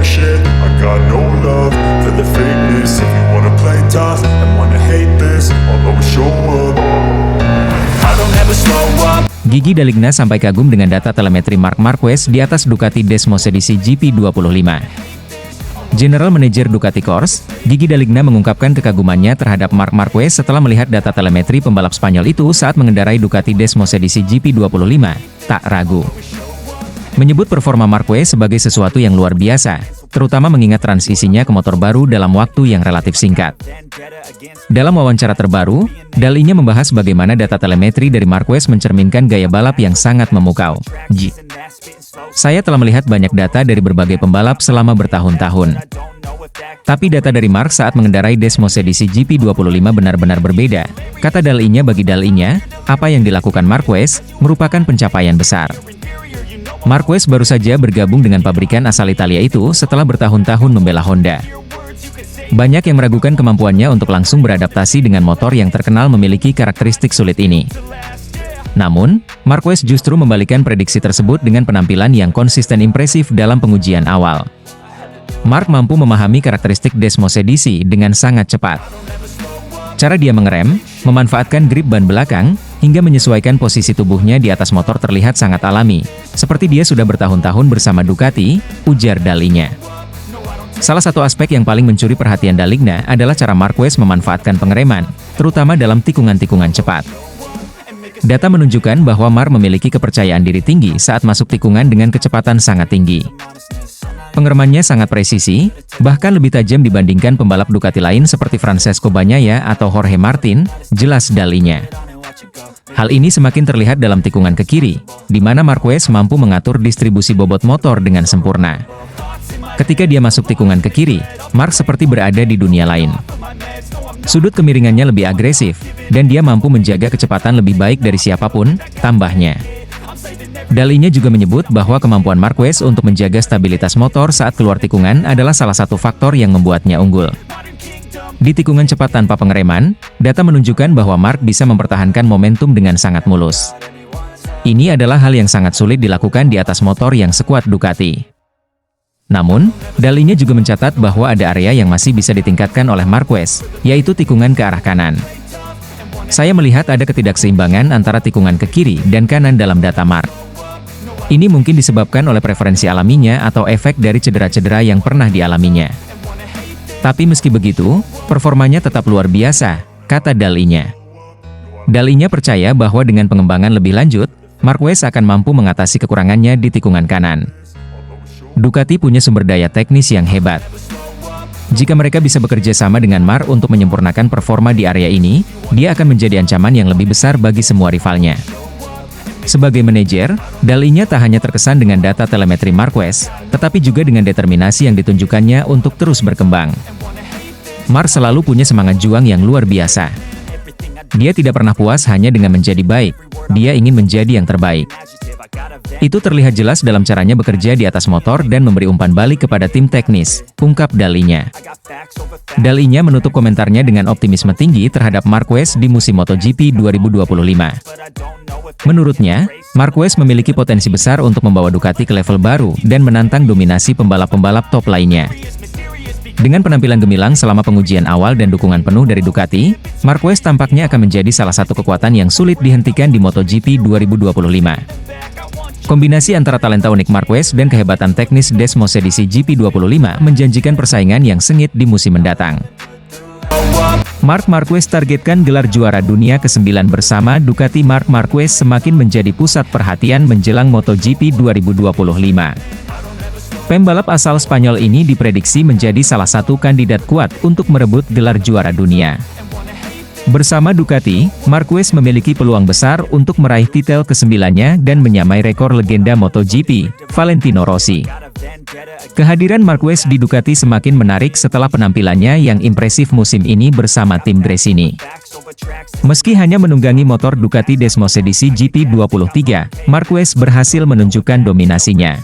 shit. I got no love for the fakeness. If you wanna play tough and wanna hate this, I'll always show up. I don't ever slow up. Gigi Daligna sampai kagum dengan data telemetri Marc Marquez di atas Ducati Desmos edisi GP25. General Manager Ducati Corse, Gigi Daligna mengungkapkan kekagumannya terhadap Marc Marquez setelah melihat data telemetri pembalap Spanyol itu saat mengendarai Ducati Desmos edisi GP25. Tak ragu menyebut performa Marquez sebagai sesuatu yang luar biasa, terutama mengingat transisinya ke motor baru dalam waktu yang relatif singkat. Dalam wawancara terbaru, Daligna membahas bagaimana data telemetri dari Marquez mencerminkan gaya balap yang sangat memukau. Saya telah melihat banyak data dari berbagai pembalap selama bertahun-tahun. Tapi data dari Marc saat mengendarai Desmos edisi GP25 benar-benar berbeda. Kata Daligna, bagi Daligna, apa yang dilakukan Marquez merupakan pencapaian besar. Marquez baru saja bergabung dengan pabrikan asal Italia itu setelah bertahun-tahun membela Honda. Banyak yang meragukan kemampuannya untuk langsung beradaptasi dengan motor yang terkenal memiliki karakteristik sulit ini. Namun, Marquez justru membalikan prediksi tersebut dengan penampilan yang konsisten impresif dalam pengujian awal. Marc mampu memahami karakteristik Desmos edisi dengan sangat cepat. Cara dia mengerem, memanfaatkan grip ban belakang, hingga menyesuaikan posisi tubuhnya di atas motor terlihat sangat alami, seperti dia sudah bertahun-tahun bersama Ducati, ujar Daligna. Salah satu aspek yang paling mencuri perhatian Daligna adalah cara Marquez memanfaatkan pengereman, terutama dalam tikungan-tikungan cepat. Data menunjukkan bahwa Marc memiliki kepercayaan diri tinggi saat masuk tikungan dengan kecepatan sangat tinggi. Pengeremannya sangat presisi, bahkan lebih tajam dibandingkan pembalap Ducati lain seperti Francesco Bagnaia atau Jorge Martin, jelas Daligna. Hal ini semakin terlihat dalam tikungan ke kiri, di mana Marquez mampu mengatur distribusi bobot motor dengan sempurna. Ketika dia masuk tikungan ke kiri, Marc seperti berada di dunia lain. Sudut kemiringannya lebih agresif, dan dia mampu menjaga kecepatan lebih baik dari siapapun, tambahnya. Daligna juga menyebut bahwa kemampuan Marquez untuk menjaga stabilitas motor saat keluar tikungan adalah salah satu faktor yang membuatnya unggul. Di tikungan cepat tanpa pengereman, data menunjukkan bahwa Marc bisa mempertahankan momentum dengan sangat mulus. Ini adalah hal yang sangat sulit dilakukan di atas motor yang sekuat Ducati. Namun, Daligna juga mencatat bahwa ada area yang masih bisa ditingkatkan oleh Marquez, yaitu tikungan ke arah kanan. Saya melihat ada ketidakseimbangan antara tikungan ke kiri dan kanan dalam data Marc. Ini mungkin disebabkan oleh preferensi alaminya atau efek dari cedera-cedera yang pernah dialaminya. Tapi meski begitu, performanya tetap luar biasa, kata Daligna. Daligna percaya bahwa dengan pengembangan lebih lanjut, Marquez akan mampu mengatasi kekurangannya di tikungan kanan. Ducati punya sumber daya teknis yang hebat. Jika mereka bisa bekerja sama dengan Marc untuk menyempurnakan performa di area ini, dia akan menjadi ancaman yang lebih besar bagi semua rivalnya. Sebagai manajer, Daligna tak hanya terkesan dengan data telemetri Marquez, tetapi juga dengan determinasi yang ditunjukkannya untuk terus berkembang. Marc selalu punya semangat juang yang luar biasa. Dia tidak pernah puas hanya dengan menjadi baik, dia ingin menjadi yang terbaik. Itu terlihat jelas dalam caranya bekerja di atas motor dan memberi umpan balik kepada tim teknis, ungkap Daligna. Daligna menutup komentarnya dengan optimisme tinggi terhadap Marquez di musim MotoGP 2025. Menurutnya, Marquez memiliki potensi besar untuk membawa Ducati ke level baru dan menantang dominasi pembalap-pembalap top lainnya. Dengan penampilan gemilang selama pengujian awal dan dukungan penuh dari Ducati, Marquez tampaknya akan menjadi salah satu kekuatan yang sulit dihentikan di MotoGP 2025. Kombinasi antara talenta unik Marquez dan kehebatan teknis Desmos edisi GP25 menjanjikan persaingan yang sengit di musim mendatang. Marc Marquez targetkan gelar juara dunia ke-9 bersama Ducati. Marc Marquez semakin menjadi pusat perhatian menjelang MotoGP 2025. Pembalap asal Spanyol ini diprediksi menjadi salah satu kandidat kuat untuk merebut gelar juara dunia. Bersama Ducati, Marquez memiliki peluang besar untuk meraih titel ke-9-nya dan menyamai rekor legenda MotoGP, Valentino Rossi. Kehadiran Marquez di Ducati semakin menarik setelah penampilannya yang impresif musim ini bersama tim Gresini. Meski hanya menunggangi motor Ducati Desmos edisi GP23, Marquez berhasil menunjukkan dominasinya.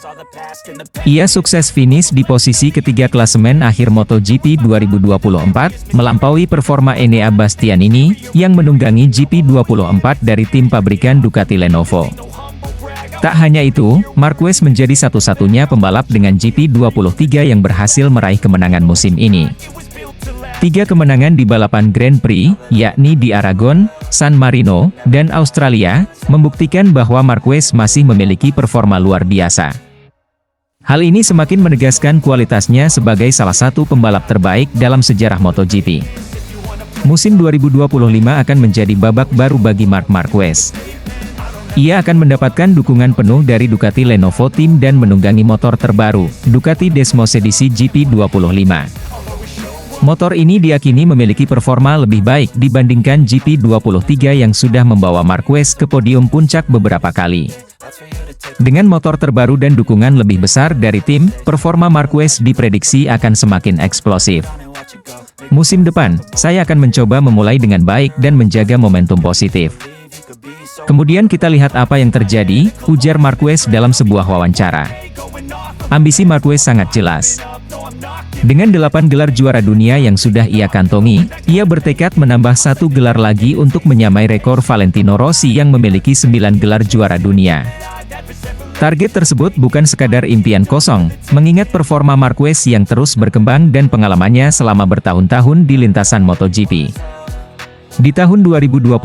Ia sukses finish di posisi ketiga klasemen akhir MotoGP 2024, melampaui performa Enea Bastianini, yang menunggangi GP24 dari tim pabrikan Ducati Lenovo. Tak hanya itu, Marquez menjadi satu-satunya pembalap dengan GP23 yang berhasil meraih kemenangan musim ini. 3 kemenangan di balapan Grand Prix, yakni di Aragon, San Marino, dan Australia, membuktikan bahwa Marquez masih memiliki performa luar biasa. Hal ini semakin menegaskan kualitasnya sebagai salah satu pembalap terbaik dalam sejarah MotoGP. Musim 2025 akan menjadi babak baru bagi Marc Marquez. Ia akan mendapatkan dukungan penuh dari Ducati Lenovo Team dan menunggangi motor terbaru, Ducati Desmosedici GP25. Motor ini diakini memiliki performa lebih baik dibandingkan GP23 yang sudah membawa Marquez ke podium puncak beberapa kali. Dengan motor terbaru dan dukungan lebih besar dari tim, performa Marquez diprediksi akan semakin eksplosif. Musim depan, saya akan mencoba memulai dengan baik dan menjaga momentum positif. Kemudian kita lihat apa yang terjadi, ujar Marquez dalam sebuah wawancara. Ambisi Marquez sangat jelas. Dengan 8 gelar juara dunia yang sudah ia kantongi, ia bertekad menambah 1 gelar lagi untuk menyamai rekor Valentino Rossi yang memiliki 9 gelar juara dunia. Target tersebut bukan sekadar impian kosong, mengingat performa Marquez yang terus berkembang dan pengalamannya selama bertahun-tahun di lintasan MotoGP. Di tahun 2027,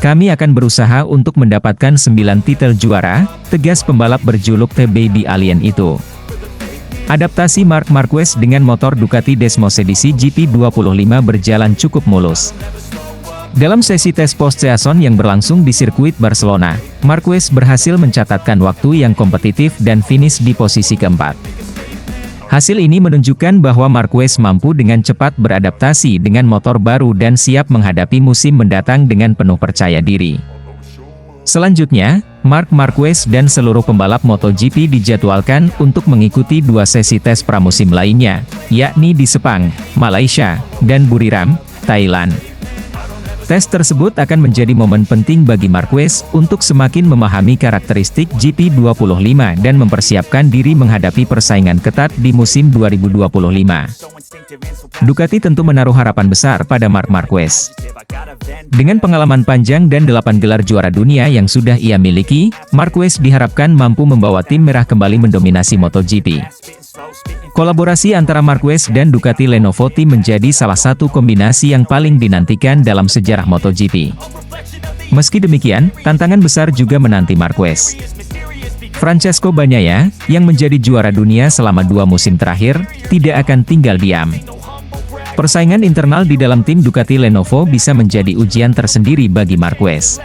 kami akan berusaha untuk mendapatkan 9 titel juara, tegas pembalap berjuluk The Baby Alien itu. Adaptasi Marc Marquez dengan motor Ducati Desmosedici GP25 berjalan cukup mulus. Dalam sesi tes post-season yang berlangsung di sirkuit Barcelona, Marquez berhasil mencatatkan waktu yang kompetitif dan finish di posisi keempat. Hasil ini menunjukkan bahwa Marquez mampu dengan cepat beradaptasi dengan motor baru dan siap menghadapi musim mendatang dengan penuh percaya diri. Selanjutnya, Marc Marquez dan seluruh pembalap MotoGP dijadwalkan untuk mengikuti 2 sesi tes pramusim lainnya, yakni di Sepang, Malaysia, dan Buriram, Thailand. Tes tersebut akan menjadi momen penting bagi Marquez untuk semakin memahami karakteristik GP25 dan mempersiapkan diri menghadapi persaingan ketat di musim 2025. Ducati tentu menaruh harapan besar pada Marc Marquez. Dengan pengalaman panjang dan 8 gelar juara dunia yang sudah ia miliki, Marquez diharapkan mampu membawa tim merah kembali mendominasi MotoGP. Kolaborasi antara Marquez dan Ducati Lenovo Team menjadi salah satu kombinasi yang paling dinantikan dalam sejarah MotoGP. Meski demikian, tantangan besar juga menanti Marquez. Francesco Bagnaia, yang menjadi juara dunia selama 2 musim terakhir, tidak akan tinggal diam. Persaingan internal di dalam tim Ducati Lenovo bisa menjadi ujian tersendiri bagi Marquez.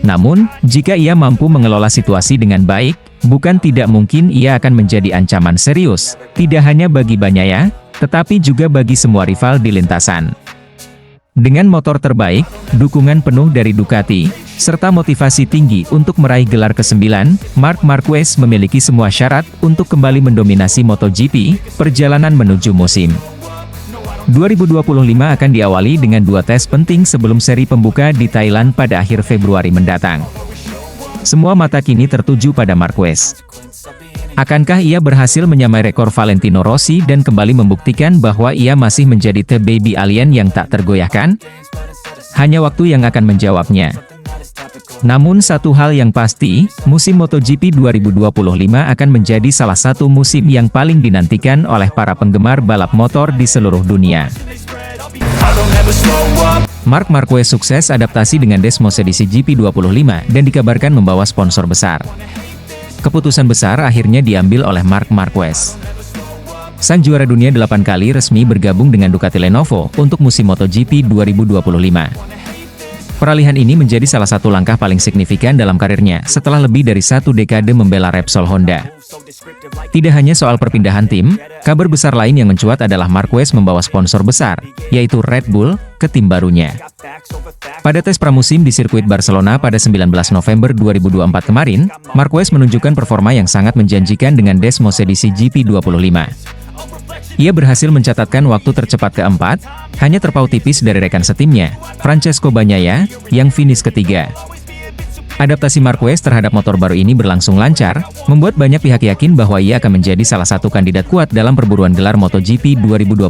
Namun, jika ia mampu mengelola situasi dengan baik, bukan tidak mungkin ia akan menjadi ancaman serius, tidak hanya bagi Bagnaia, tetapi juga bagi semua rival di lintasan. Dengan motor terbaik, dukungan penuh dari Ducati, serta motivasi tinggi untuk meraih gelar ke-9, Marc Marquez memiliki semua syarat untuk kembali mendominasi MotoGP, perjalanan menuju musim 2025 akan diawali dengan 2 tes penting sebelum seri pembuka di Thailand pada akhir Februari mendatang. Semua mata kini tertuju pada Marquez. Akankah ia berhasil menyamai rekor Valentino Rossi dan kembali membuktikan bahwa ia masih menjadi The Baby Alien yang tak tergoyahkan? Hanya waktu yang akan menjawabnya. Namun satu hal yang pasti, musim MotoGP 2025 akan menjadi salah satu musim yang paling dinantikan oleh para penggemar balap motor di seluruh dunia. Marc Marquez sukses adaptasi dengan Desmosedici GP25 dan dikabarkan membawa sponsor besar. Keputusan besar akhirnya diambil oleh Marc Marquez. Sang juara dunia 8 kali resmi bergabung dengan Ducati Lenovo untuk musim MotoGP 2025. Peralihan ini menjadi salah satu langkah paling signifikan dalam karirnya setelah lebih dari 1 dekade membela Repsol Honda. Tidak hanya soal perpindahan tim, kabar besar lain yang mencuat adalah Marquez membawa sponsor besar, yaitu Red Bull, ke tim barunya. Pada tes pramusim di sirkuit Barcelona pada 19 November 2024 kemarin, Marquez menunjukkan performa yang sangat menjanjikan dengan Desmosedici GP25. Ia berhasil mencatatkan waktu tercepat keempat, hanya terpaut tipis dari rekan setimnya, Francesco Bagnaia, yang finish ketiga. Adaptasi Marquez terhadap motor baru ini berlangsung lancar, membuat banyak pihak yakin bahwa ia akan menjadi salah satu kandidat kuat dalam perburuan gelar MotoGP 2025.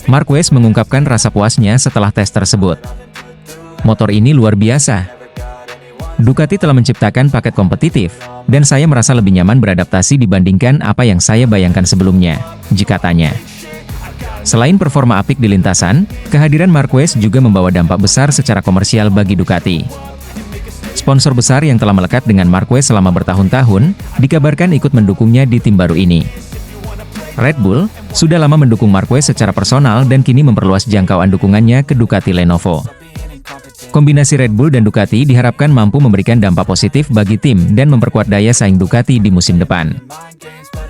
Marquez mengungkapkan rasa puasnya setelah tes tersebut. Motor ini luar biasa. Ducati telah menciptakan paket kompetitif, dan saya merasa lebih nyaman beradaptasi dibandingkan apa yang saya bayangkan sebelumnya, jika tanya. Selain performa apik di lintasan, kehadiran Marquez juga membawa dampak besar secara komersial bagi Ducati. Sponsor besar yang telah melekat dengan Marquez selama bertahun-tahun, dikabarkan ikut mendukungnya di tim baru ini. Red Bull sudah lama mendukung Marquez secara personal dan kini memperluas jangkauan dukungannya ke Ducati Lenovo. Kombinasi Red Bull dan Ducati diharapkan mampu memberikan dampak positif bagi tim dan memperkuat daya saing Ducati di musim depan.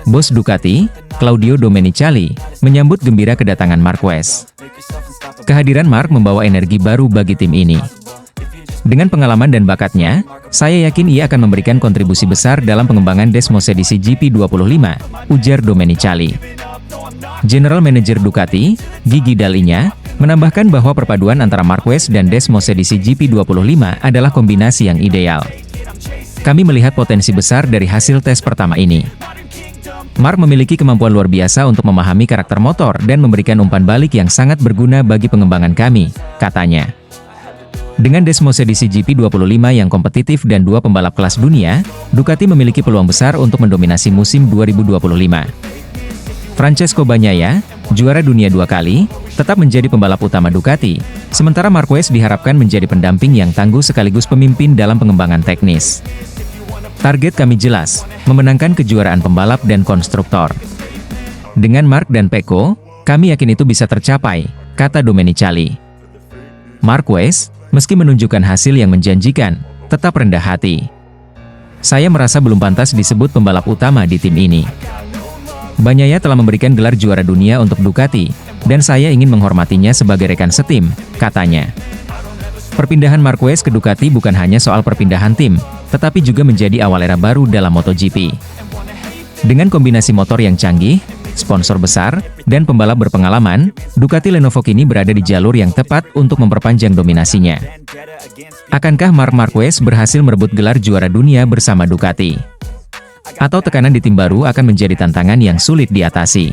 Bos Ducati, Claudio Domenicali, menyambut gembira kedatangan Marquez. Kehadiran Mark membawa energi baru bagi tim ini. Dengan pengalaman dan bakatnya, saya yakin ia akan memberikan kontribusi besar dalam pengembangan Desmosedici GP25, ujar Domenicali. General Manager Ducati, Gigi Dall'Igna, menambahkan bahwa perpaduan antara Marquez dan Desmosedici GP25 adalah kombinasi yang ideal. Kami melihat potensi besar dari hasil tes pertama ini. Mark memiliki kemampuan luar biasa untuk memahami karakter motor dan memberikan umpan balik yang sangat berguna bagi pengembangan kami, katanya. Dengan Desmosedici GP25 yang kompetitif dan 2 pembalap kelas dunia, Ducati memiliki peluang besar untuk mendominasi musim 2025. Francesco Bagnaia, juara dunia 2 kali, tetap menjadi pembalap utama Ducati, sementara Marquez diharapkan menjadi pendamping yang tangguh sekaligus pemimpin dalam pengembangan teknis. Target kami jelas, memenangkan kejuaraan pembalap dan konstruktor. Dengan Mark dan Pecco, kami yakin itu bisa tercapai, kata Domenicali. Marquez, meski menunjukkan hasil yang menjanjikan, tetap rendah hati. Saya merasa belum pantas disebut pembalap utama di tim ini. Bagnaia telah memberikan gelar juara dunia untuk Ducati, dan saya ingin menghormatinya sebagai rekan setim, katanya. Perpindahan Marquez ke Ducati bukan hanya soal perpindahan tim, tetapi juga menjadi awal era baru dalam MotoGP. Dengan kombinasi motor yang canggih, sponsor besar, dan pembalap berpengalaman, Ducati Lenovo kini berada di jalur yang tepat untuk memperpanjang dominasinya. Akankah Marc Marquez berhasil merebut gelar juara dunia bersama Ducati? Atau tekanan di tim baru akan menjadi tantangan yang sulit diatasi?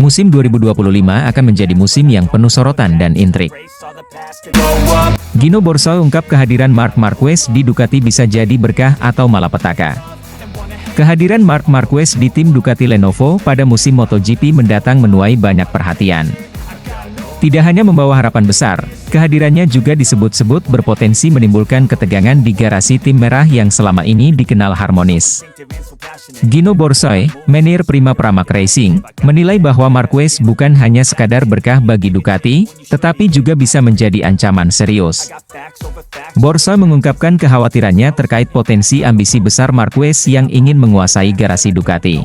Musim 2025 akan menjadi musim yang penuh sorotan dan intrik. Gino Borsa ungkap kehadiran Marc Marquez di Ducati bisa jadi berkah atau malapetaka. Kehadiran Marc Marquez di tim Ducati Lenovo pada musim MotoGP mendatang menuai banyak perhatian. Tidak hanya membawa harapan besar, kehadirannya juga disebut-sebut berpotensi menimbulkan ketegangan di garasi tim merah yang selama ini dikenal harmonis. Gino Borsoy, manajer Prima Pramac Racing, menilai bahwa Marquez bukan hanya sekadar berkah bagi Ducati, tetapi juga bisa menjadi ancaman serius. Borsoy mengungkapkan kekhawatirannya terkait potensi ambisi besar Marquez yang ingin menguasai garasi Ducati.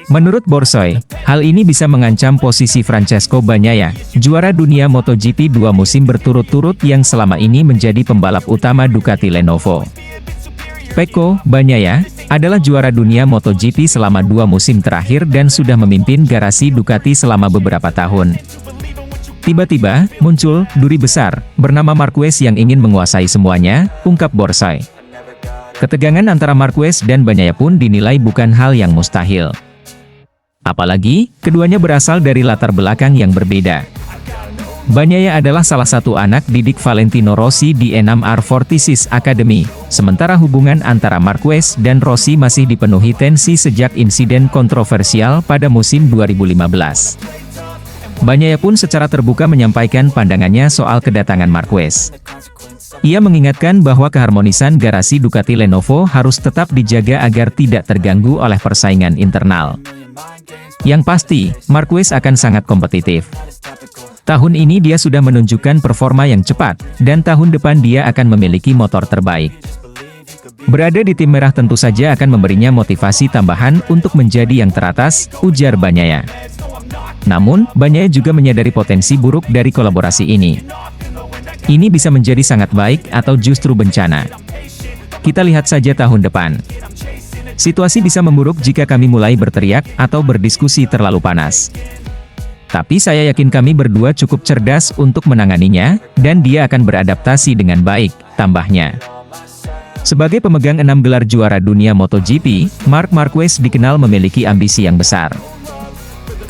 Menurut Borsoy, hal ini bisa mengancam posisi Francesco Bagnaia, juara dunia MotoGP 2 musim berturut-turut yang selama ini menjadi pembalap utama Ducati Lenovo. Pecco Bagnaia adalah juara dunia MotoGP selama 2 musim terakhir dan sudah memimpin garasi Ducati selama beberapa tahun. Tiba-tiba, muncul duri besar, bernama Marquez yang ingin menguasai semuanya, ungkap Borsoy. Ketegangan antara Marquez dan Bagnaia pun dinilai bukan hal yang mustahil. Apalagi, keduanya berasal dari latar belakang yang berbeda. Bagnaia adalah salah satu anak didik Valentino Rossi di 6R46 Academy, sementara hubungan antara Marquez dan Rossi masih dipenuhi tensi sejak insiden kontroversial pada musim 2015. Bagnaia pun secara terbuka menyampaikan pandangannya soal kedatangan Marquez. Ia mengingatkan bahwa keharmonisan garasi Ducati Lenovo harus tetap dijaga agar tidak terganggu oleh persaingan internal. Yang pasti, Marquez akan sangat kompetitif. Tahun ini dia sudah menunjukkan performa yang cepat, dan tahun depan dia akan memiliki motor terbaik. Berada di tim merah tentu saja akan memberinya motivasi tambahan untuk menjadi yang teratas, ujar Bagnaia. Namun, Bagnaia juga menyadari potensi buruk dari kolaborasi ini. Ini bisa menjadi sangat baik atau justru bencana. Kita lihat saja tahun depan. Situasi bisa memburuk jika kami mulai berteriak atau berdiskusi terlalu panas. Tapi saya yakin kami berdua cukup cerdas untuk menanganinya, dan dia akan beradaptasi dengan baik, tambahnya. Sebagai pemegang 6 gelar juara dunia MotoGP, Marc Marquez dikenal memiliki ambisi yang besar.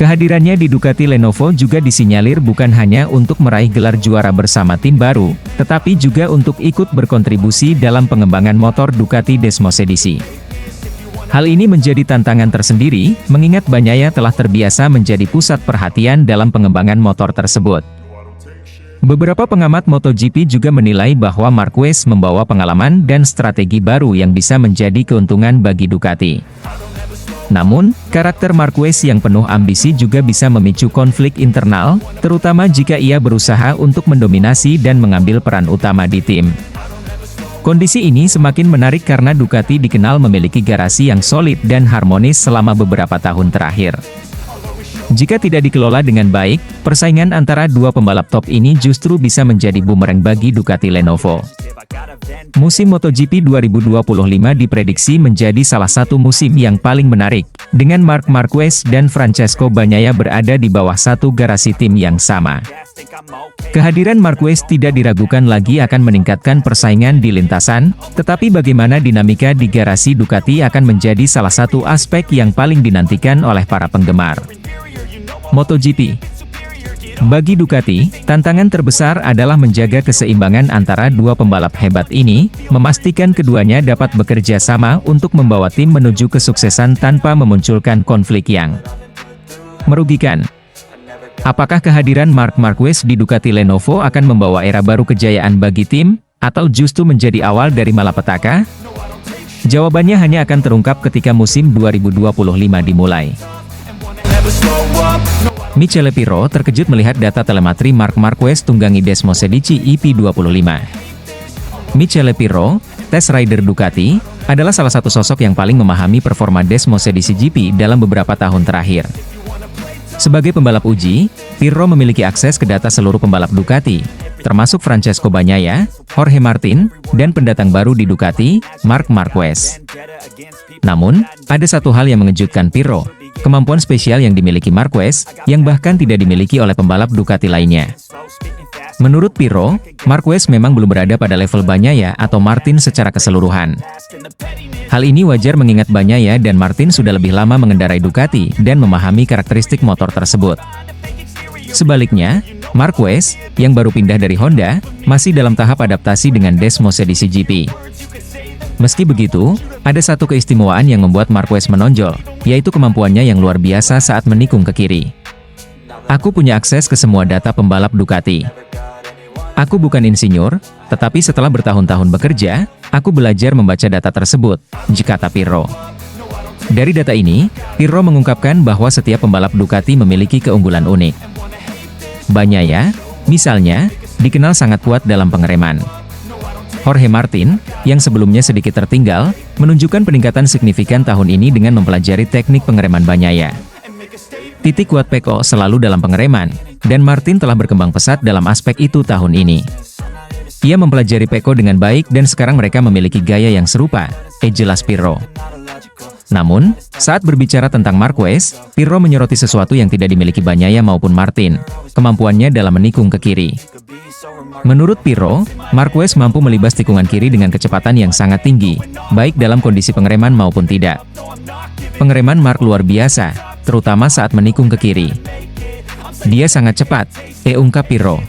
Kehadirannya di Ducati Lenovo juga disinyalir bukan hanya untuk meraih gelar juara bersama tim baru, tetapi juga untuk ikut berkontribusi dalam pengembangan motor Ducati Desmos edisi. Hal ini menjadi tantangan tersendiri, mengingat Bagnaia telah terbiasa menjadi pusat perhatian dalam pengembangan motor tersebut. Beberapa pengamat MotoGP juga menilai bahwa Marquez membawa pengalaman dan strategi baru yang bisa menjadi keuntungan bagi Ducati. Namun, karakter Marquez yang penuh ambisi juga bisa memicu konflik internal, terutama jika ia berusaha untuk mendominasi dan mengambil peran utama di tim. Kondisi ini semakin menarik karena Ducati dikenal memiliki garasi yang solid dan harmonis selama beberapa tahun terakhir. Jika tidak dikelola dengan baik, persaingan antara dua pembalap top ini justru bisa menjadi bumerang bagi Ducati Lenovo. Musim MotoGP 2025 diprediksi menjadi salah satu musim yang paling menarik, dengan Marc Marquez dan Francesco Bagnaia berada di bawah satu garasi tim yang sama. Kehadiran Marquez tidak diragukan lagi akan meningkatkan persaingan di lintasan, tetapi bagaimana dinamika di garasi Ducati akan menjadi salah satu aspek yang paling dinantikan oleh para penggemar MotoGP. Bagi Ducati, tantangan terbesar adalah menjaga keseimbangan antara dua pembalap hebat ini, memastikan keduanya dapat bekerja sama untuk membawa tim menuju kesuksesan tanpa memunculkan konflik yang merugikan. Apakah kehadiran Marc Marquez di Ducati Lenovo akan membawa era baru kejayaan bagi tim, atau justru menjadi awal dari malapetaka? Jawabannya hanya akan terungkap ketika musim 2025 dimulai. Michele Pirro terkejut melihat data telemetri Marc Marquez tunggangi Desmos edisi EP25. Michele Pirro, test rider Ducati, adalah salah satu sosok yang paling memahami performa Desmos edisi GP dalam beberapa tahun terakhir. Sebagai pembalap uji, Pirro memiliki akses ke data seluruh pembalap Ducati, termasuk Francesco Bagnaia, Jorge Martin, dan pendatang baru di Ducati, Marc Marquez. Namun, ada satu hal yang mengejutkan Pirro, kemampuan spesial yang dimiliki Marquez, yang bahkan tidak dimiliki oleh pembalap Ducati lainnya. Menurut Pirro, Marquez memang belum berada pada level Bagnaia atau Martin secara keseluruhan. Hal ini wajar mengingat Bagnaia dan Martin sudah lebih lama mengendarai Ducati dan memahami karakteristik motor tersebut. Sebaliknya, Marquez, yang baru pindah dari Honda, masih dalam tahap adaptasi dengan Desmos edisi GP. Meski begitu, ada satu keistimewaan yang membuat Marquez menonjol, yaitu kemampuannya yang luar biasa saat menikung ke kiri. Aku punya akses ke semua data pembalap Ducati. Aku bukan insinyur, tetapi setelah bertahun-tahun bekerja, aku belajar membaca data tersebut, kata Pirro. Dari data ini, Pirro mengungkapkan bahwa setiap pembalap Ducati memiliki keunggulan unik. Bagnaia, misalnya, dikenal sangat kuat dalam pengereman. Jorge Martin, yang sebelumnya sedikit tertinggal, menunjukkan peningkatan signifikan tahun ini dengan mempelajari teknik pengereman Bagnaia. Titik kuat Pecco selalu dalam pengereman, dan Martin telah berkembang pesat dalam aspek itu tahun ini. Ia mempelajari Pecco dengan baik dan sekarang mereka memiliki gaya yang serupa, jelas Pirro. Namun, saat berbicara tentang Marquez, Pirro menyoroti sesuatu yang tidak dimiliki Bagnaia maupun Martin, kemampuannya dalam menikung ke kiri. Menurut Pirro, Marquez mampu melibas tikungan kiri dengan kecepatan yang sangat tinggi, baik dalam kondisi pengereman maupun tidak. Pengereman Marc luar biasa, terutama saat menikung ke kiri. Dia sangat cepat, ungkap Pirro.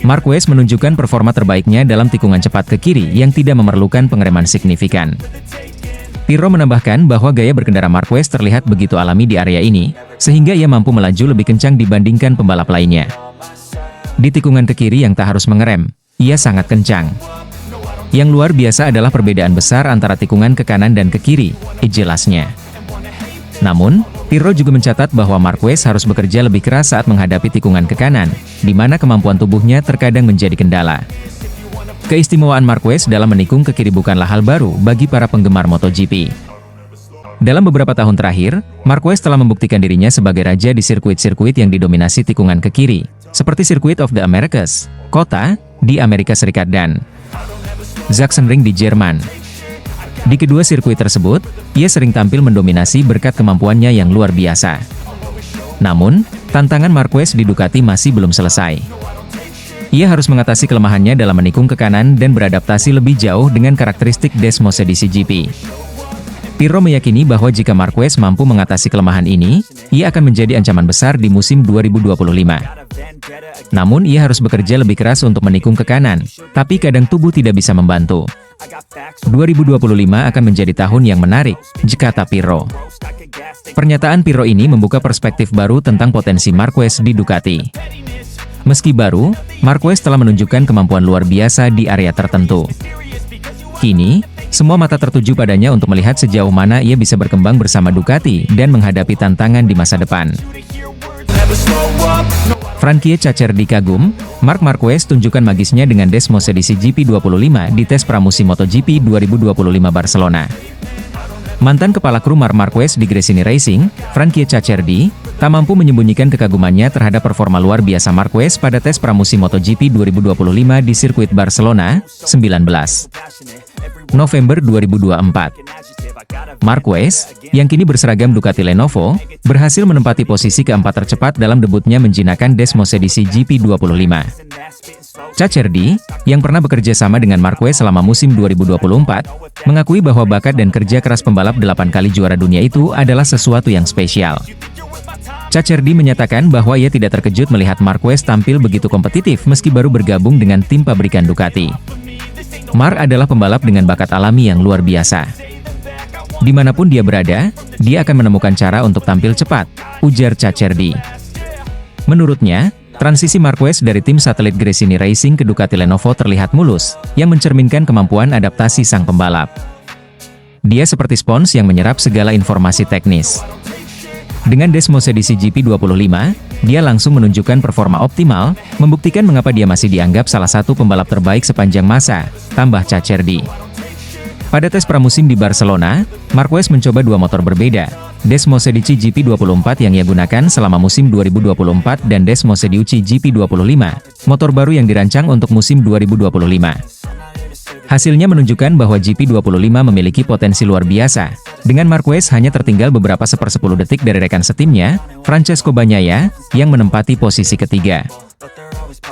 Marquez menunjukkan performa terbaiknya dalam tikungan cepat ke kiri yang tidak memerlukan pengereman signifikan. Pirro menambahkan bahwa gaya berkendara Marquez terlihat begitu alami di area ini, sehingga ia mampu melaju lebih kencang dibandingkan pembalap lainnya. Di tikungan ke kiri yang tak harus mengerem, ia sangat kencang. Yang luar biasa adalah perbedaan besar antara tikungan ke kanan dan ke kiri, jelasnya. Namun, Pirro juga mencatat bahwa Marquez harus bekerja lebih keras saat menghadapi tikungan ke kanan, di mana kemampuan tubuhnya terkadang menjadi kendala. Keistimewaan Marquez dalam menikung ke kiri bukanlah hal baru bagi para penggemar MotoGP. Dalam beberapa tahun terakhir, Marquez telah membuktikan dirinya sebagai raja di sirkuit-sirkuit yang didominasi tikungan ke kiri, seperti Circuit of the Americas, Kota, di Amerika Serikat dan Sachsenring di Jerman. Di kedua sirkuit tersebut, ia sering tampil mendominasi berkat kemampuannya yang luar biasa. Namun, tantangan Marquez di Ducati masih belum selesai. Ia harus mengatasi kelemahannya dalam menikung ke kanan dan beradaptasi lebih jauh dengan karakteristik Desmos edisi GP. Pirro meyakini bahwa jika Marquez mampu mengatasi kelemahan ini, ia akan menjadi ancaman besar di musim 2025. Namun ia harus bekerja lebih keras untuk menikung ke kanan, tapi kadang tubuh tidak bisa membantu. 2025 akan menjadi tahun yang menarik, kata Pirro. Pernyataan Pirro ini membuka perspektif baru tentang potensi Marquez di Ducati. Meski baru, Marquez telah menunjukkan kemampuan luar biasa di area tertentu. Kini, semua mata tertuju padanya untuk melihat sejauh mana ia bisa berkembang bersama Ducati dan menghadapi tantangan di masa depan. Frankie Cacerdi kagum, Marc Marquez tunjukkan magisnya dengan Desmos edisi GP25 di tes pramusim MotoGP 2025 Barcelona. Mantan kepala kru Marc Marquez di Gresini Racing, Frankie Cacerdi, tak mampu menyembunyikan kekagumannya terhadap performa luar biasa Marquez pada tes pramusim MotoGP 2025 di sirkuit Barcelona, 19 November 2024. Marquez, yang kini berseragam Ducati Lenovo, berhasil menempati posisi keempat tercepat dalam debutnya menjinakkan Desmos edisi GP25. Cacerdi, yang pernah bekerja sama dengan Marquez selama musim 2024, mengakui bahwa bakat dan kerja keras pembalap 8 kali juara dunia itu adalah sesuatu yang spesial. Cacerdi menyatakan bahwa ia tidak terkejut melihat Marquez tampil begitu kompetitif meski baru bergabung dengan tim pabrikan Ducati. Marc adalah pembalap dengan bakat alami yang luar biasa. Dimanapun dia berada, dia akan menemukan cara untuk tampil cepat, ujar Cacerdi. Menurutnya, transisi Marquez dari tim satelit Gresini Racing ke Ducati Lenovo terlihat mulus, yang mencerminkan kemampuan adaptasi sang pembalap. Dia seperti spons yang menyerap segala informasi teknis. Dengan Desmos edisi GP25, dia langsung menunjukkan performa optimal, membuktikan mengapa dia masih dianggap salah satu pembalap terbaik sepanjang masa, tambah Cacerdi. Pada tes pramusim di Barcelona, Marquez mencoba dua motor berbeda, Desmos edisi GP24 yang ia gunakan selama musim 2024 dan Desmos edisi GP25, motor baru yang dirancang untuk musim 2025. Hasilnya menunjukkan bahwa GP25 memiliki potensi luar biasa, dengan Marquez hanya tertinggal beberapa 1/10 detik dari rekan setimnya, Francesco Bagnaia, yang menempati posisi ketiga.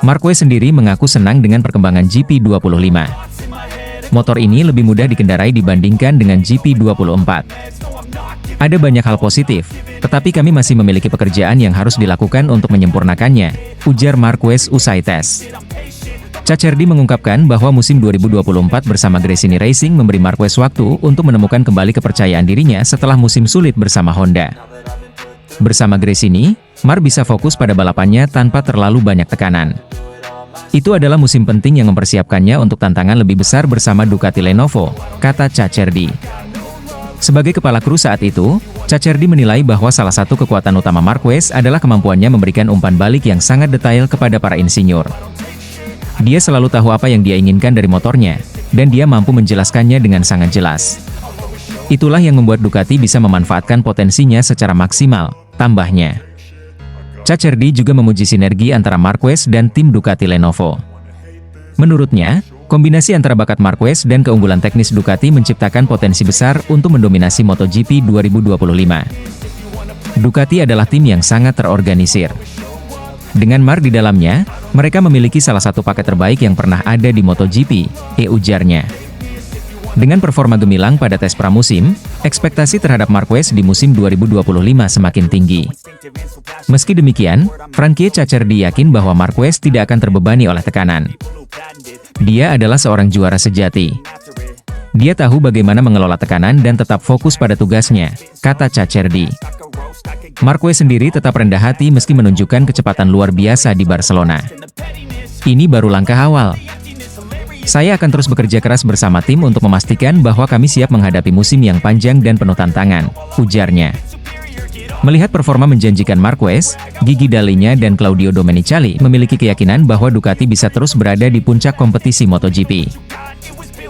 Marquez sendiri mengaku senang dengan perkembangan GP25. Motor ini lebih mudah dikendarai dibandingkan dengan GP24. Ada banyak hal positif, tetapi kami masih memiliki pekerjaan yang harus dilakukan untuk menyempurnakannya, ujar Marquez usai tes. Cacerdi mengungkapkan bahwa musim 2024 bersama Gresini Racing memberi Marquez waktu untuk menemukan kembali kepercayaan dirinya setelah musim sulit bersama Honda. Bersama Gresini, Marc bisa fokus pada balapannya tanpa terlalu banyak tekanan. Itu adalah musim penting yang mempersiapkannya untuk tantangan lebih besar bersama Ducati Lenovo, kata Cacerdi. Sebagai kepala kru saat itu, Cacerdi menilai bahwa salah satu kekuatan utama Marquez adalah kemampuannya memberikan umpan balik yang sangat detail kepada para insinyur. Dia selalu tahu apa yang dia inginkan dari motornya, dan dia mampu menjelaskannya dengan sangat jelas. Itulah yang membuat Ducati bisa memanfaatkan potensinya secara maksimal, tambahnya. Cacerdi juga memuji sinergi antara Marquez dan tim Ducati Lenovo. Menurutnya, kombinasi antara bakat Marquez dan keunggulan teknis Ducati menciptakan potensi besar untuk mendominasi MotoGP 2025. Ducati adalah tim yang sangat terorganisir. Dengan Marc di dalamnya, mereka memiliki salah satu paket terbaik yang pernah ada di MotoGP, ujarnya. Dengan performa gemilang pada tes pramusim, ekspektasi terhadap Marquez di musim 2025 semakin tinggi. Meski demikian, Frankie Cacerdi yakin bahwa Marquez tidak akan terbebani oleh tekanan. Dia adalah seorang juara sejati. Dia tahu bagaimana mengelola tekanan dan tetap fokus pada tugasnya, kata Cacerdi. Marquez sendiri tetap rendah hati meski menunjukkan kecepatan luar biasa di Barcelona. Ini baru langkah awal. Saya akan terus bekerja keras bersama tim untuk memastikan bahwa kami siap menghadapi musim yang panjang dan penuh tantangan, ujarnya. Melihat performa menjanjikan Marquez, Gigi Dall'Igna dan Claudio Domenicali memiliki keyakinan bahwa Ducati bisa terus berada di puncak kompetisi MotoGP.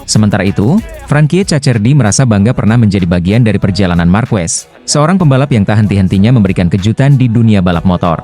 Sementara itu, Frankie Cacerdi merasa bangga pernah menjadi bagian dari perjalanan Marquez, seorang pembalap yang tak henti-hentinya memberikan kejutan di dunia balap motor.